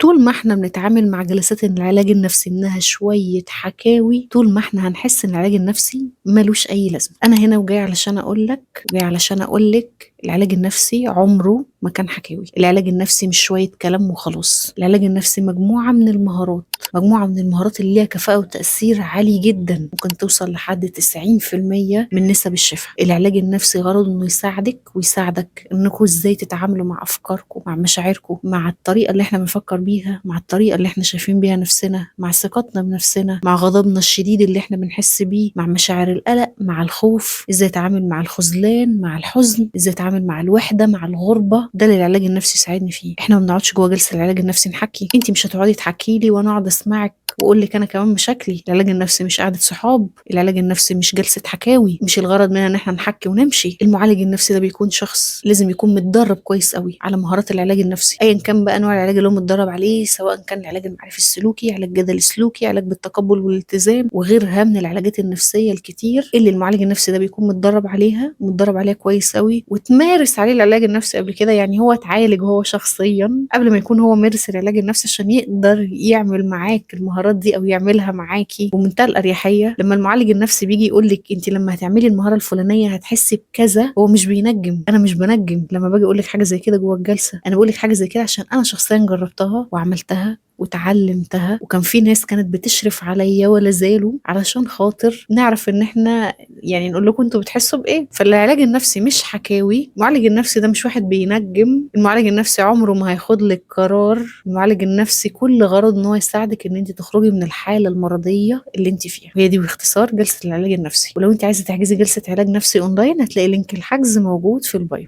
طول ما احنا بنتعامل مع جلسات العلاج النفسي انها شوية حكاوي، طول ما احنا هنحس ان العلاج النفسي ملوش اي لازمة. انا هنا وجاي علشان اقولك العلاج النفسي عمره ما كان حكاوي. العلاج النفسي مش شوية كلام وخلاص. العلاج النفسي مجموعة من المهارات، اللي ليها كفاءة وتأثير عالي جدا، ممكن توصل لحد 90% من نسب الشفاء. العلاج النفسي غرضه انه يساعدك ويساعدك انكم ازاي تتعاملوا مع افكاركم، مع مشاعركم، مع الطريقة اللي احنا بنفكر بيها، مع الطريقة اللي احنا شايفين بيها نفسنا، مع ثقتنا بنفسنا، مع غضبنا الشديد اللي احنا بنحس بيه، مع مشاعر القلق، مع الخوف، ازاي اتعامل مع الخذلان، مع الحزن، ازاي اتعامل مع الوحدة، مع الغربة. ده اللي العلاج النفسي يساعدني فيه. احنا ما بنقعدش جوه جلسة العلاج النفسي نحكي. انت مش هتقعدي تحكي لي وانا اقعد اسمعك واقول لك انا كمان مشاكلي. العلاج النفسي مش قعده صحاب. العلاج النفسي مش جلسه حكاوي. مش الغرض منها ان احنا نحكي ونمشي. المعالج النفسي ده بيكون شخص لازم يكون متدرب كويس قوي على مهارات العلاج النفسي، ايا كان بقى نوع العلاج اللي هو متدرب عليه، سواء كان العلاج المعرفي السلوكي، علاج جدل سلوكي، علاج بالتقبل والالتزام، وغيرها من العلاجات النفسيه الكتير اللي المعالج النفسي ده بيكون متدرب عليها كويس قوي، وتمارس عليه العلاج النفسي قبل كده. يعني هو اتعالج هو شخصيا قبل ما يكون هو مارس العلاج النفسي عشان يقدر يعمل معاك المهارات دي او يعملها معاكي بمنتهى الاريحيه. لما المعالج النفسي بيجي يقول لك انت لما هتعملي المهاره الفلانيه هتحسي بكذا، هو مش بينجم. انا مش بنجم لما باجي اقول لك حاجه زي كده جوه الجلسه. انا بقول لك حاجه زي كده عشان انا شخصيا جربتها وعملتها وتعلمتها، وكان في ناس كانت بتشرف عليا ولا زالوا علشان خاطر نعرف ان احنا يعني نقول لكم انتوا بتحسوا بايه. فالعلاج النفسي مش حكاوي. المعالج النفسي ده مش واحد بينجم. المعالج النفسي عمره ما هياخد لك قرار. المعالج النفسي كل غرض ان هو يساعدك ان انت تخرجي من الحاله المرضيه اللي انت فيها. وهي دي باختصار جلسه العلاج النفسي. ولو انت عايزه تحجزي جلسه علاج نفسي اونلاين هتلاقي لينك الحجز موجود في البايو.